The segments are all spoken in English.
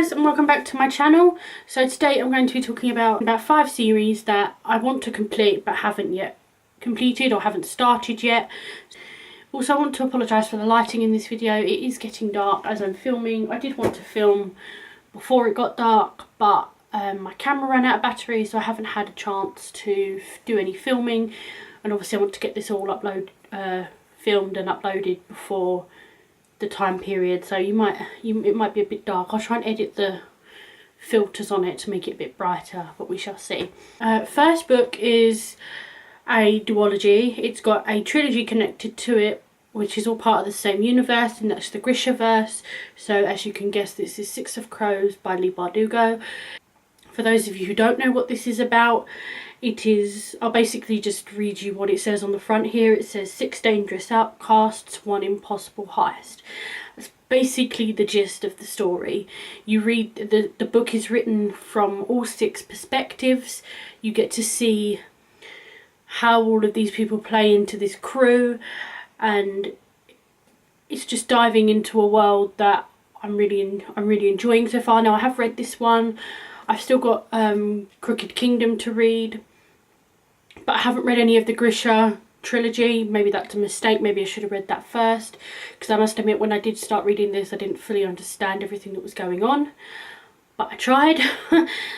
guys, and welcome back to my channel. So today I'm going to be talking about 5 series that I want to complete but haven't yet completed or haven't started yet. Also, I want to apologise for the lighting in this video. It is getting dark as I'm filming. I did want to film before it got dark, but my camera ran out of battery, so I haven't had a chance to do any filming. And obviously I want to get this all filmed and uploaded before the time period, so it might be a bit dark. I'll try and edit the filters on it to make it a bit brighter, but we shall see. First book is a duology. It's got a trilogy connected to it, which is all part of the same universe, and that's the Grishaverse. So as you can guess, this is Six of Crows by Leigh Bardugo. For those of you who don't know what this is about, I'll basically just read you what it says on the front here. It says 6 dangerous outcasts, 1 impossible heist. That's basically the gist of the story. You read, the book is written from all 6 perspectives. You get to see how all of these people play into this crew, and it's just diving into a world that I'm really enjoying so far. Now, I have read this one. I've still got Crooked Kingdom to read, but I haven't read any of the Grisha trilogy. Maybe that's a mistake. Maybe I should have read that first, because I must admit, when I did start reading this, I didn't fully understand everything that was going on, but I tried.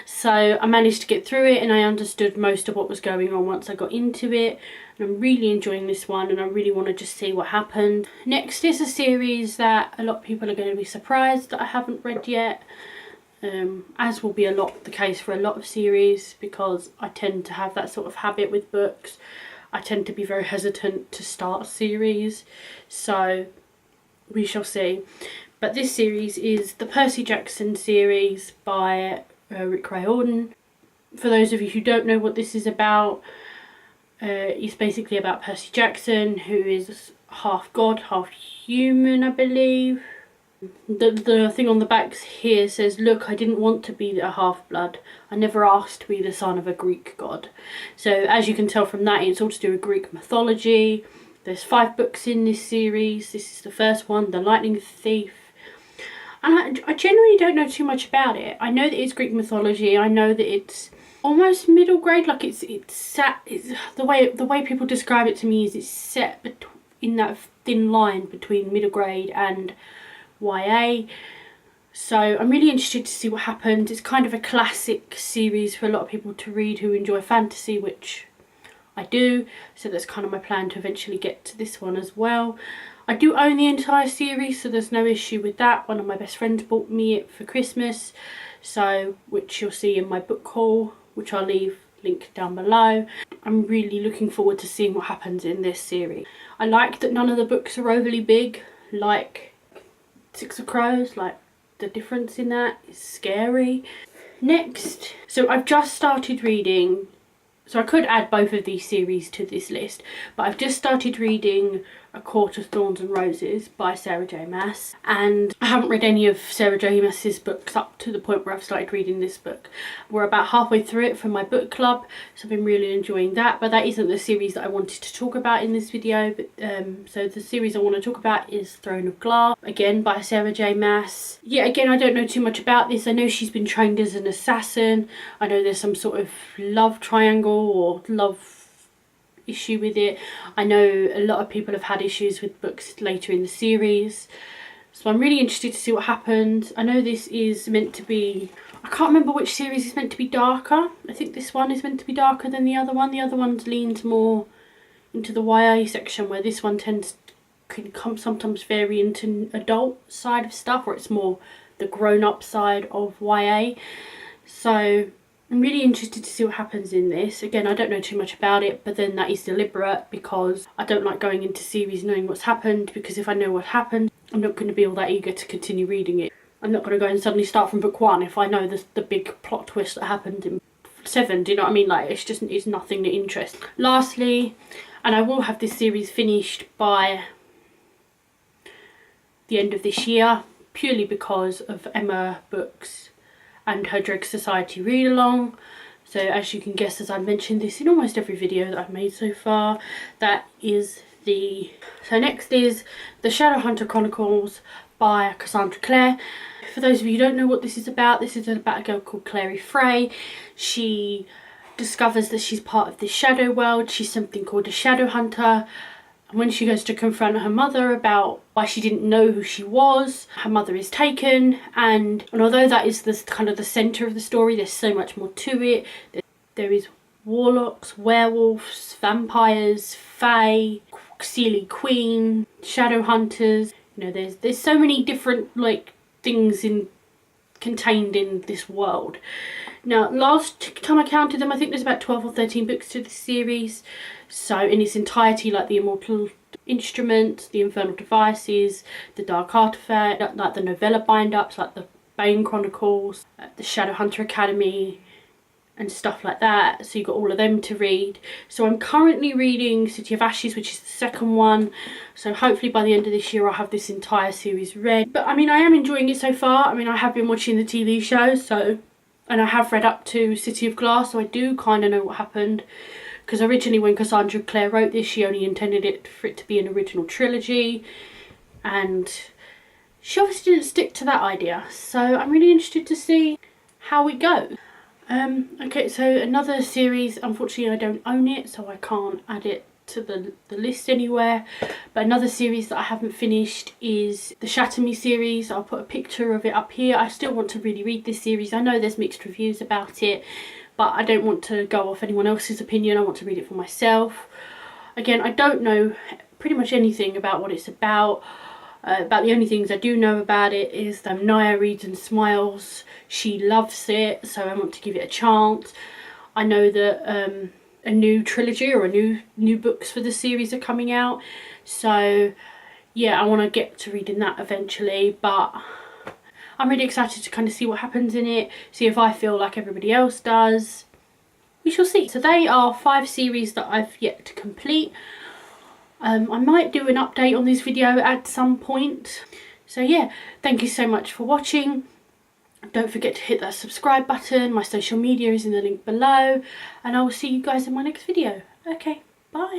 So I managed to get through it, and I understood most of what was going on once I got into it, and I'm really enjoying this one, and I really want to just see what happened. Next is a series that a lot of people are going to be surprised that I haven't read yet. As will be the case for a lot of series, because I tend to have that sort of habit with books. I tend to be very hesitant to start a series, so we shall see. But this series is the Percy Jackson series by Rick Riordan. For those of you who don't know what this is about, it's basically about Percy Jackson, who is half god, half human, I believe. The thing on the back here says, "Look, I didn't want to be a half-blood. I never asked to be the son of a Greek god." So as you can tell from that, it's all to do with Greek mythology. There's 5 books in this series. This is the first one, The Lightning Thief. And I generally don't know too much about it. I know that it's Greek mythology. I know that it's almost middle grade. Like it's the way people describe it to me is it's set in that thin line between middle grade and YA. So I'm really interested to see what happens. It's kind of a classic series for a lot of people to read who enjoy fantasy, which I do. So that's kind of my plan, to eventually get to this one as well. I do own the entire series, so there's no issue with that. One of my best friends bought me it for Christmas, so which you'll see in my book haul, which I'll leave linked down below. I'm really looking forward to seeing what happens in this series. I like that none of the books are overly big, like Six of Crows. Like, the difference in that is scary. Next, so I've just started reading, so I could add both of these series to this list, but I've just started reading A Court of Thorns and Roses by Sarah J Maas, and I haven't read any of Sarah J Maas's books up to the point where I've started reading this book. We're about halfway through it from my book club, so I've been really enjoying that, but that isn't the series that I wanted to talk about in this video. But so the series I want to talk about is Throne of Glass, again by Sarah J Maas. Yeah, again, I don't know too much about this. I know she's been trained as an assassin. I know there's some sort of love triangle or love issue with it. I know a lot of people have had issues with books later in the series, so I'm really interested to see what happens. I know this is meant to be, I can't remember which series is meant to be darker. I think this one is meant to be darker than the other one. The other one leans more into the YA section, where this one can sometimes vary into adult side of stuff, or it's more the grown-up side of YA. So I'm really interested to see what happens in this. Again, I don't know too much about it, but then that is deliberate, because I don't like going into series knowing what's happened, because if I know what happened, I'm not going to be all that eager to continue reading it. I'm not going to go and suddenly start from book 1 if I know the big plot twist that happened in 7, do you know what I mean? Like, it's nothing that interests. Lastly, and I will have this series finished by the end of this year, purely because of Emma Books and her Dread Society read along. So as you can guess, as I mentioned this in almost every video that I've made so far, that is the... So next is the Shadowhunter Chronicles by Cassandra Clare. For those of you who don't know what this is about a girl called Clary Frey. She discovers that she's part of this shadow world. She's something called a Shadowhunter. And when she goes to confront her mother about why she didn't know who she was, her mother is taken. And although that is the kind of the centre of the story, there's so much more to it. There is warlocks, werewolves, vampires, fae, Seelie Queen, shadow hunters. You know, there's so many different like things contained in this world. Now, last time I counted them, I think there's about 12 or 13 books to the series. So in its entirety, like the Immortal Instrument, the Infernal Devices, the Dark Artifact, like the novella bind-ups, like the Bane Chronicles, the Shadowhunter Academy, and stuff like that. So you've got all of them to read. So I'm currently reading City of Ashes, which is the second one. So hopefully by the end of this year I'll have this entire series read. But I mean, I am enjoying it so far. I mean, I have been watching the TV show, so, and I have read up to City of Glass, so I do kind of know what happened. Because originally when Cassandra Clare wrote this, she only intended it for it to be an original trilogy. And she obviously didn't stick to that idea. So I'm really interested to see how we go. Okay, so another series, unfortunately I don't own it, so I can't add it to the list anywhere. But another series that I haven't finished is the Shatter Me series. I'll put a picture of it up here. I still want to really read this series. I know there's mixed reviews about it, but I don't want to go off anyone else's opinion. I want to read it for myself. Again, I don't know pretty much anything about what it's about. About the only things I do know about it is that Naya reads and smiles. She loves it, so I want to give it a chance. I know that a new trilogy or new books for the series are coming out, so yeah, I want to get to reading that eventually. But I'm really excited to kind of see what happens in it, see if I feel like everybody else does. We shall see. So they are 5 series that I've yet to complete. I might do an update on this video at some point. So yeah, thank you so much for watching. Don't forget to hit that subscribe button. My social media is in the link below, and I will see you guys in my next video. Okay, bye.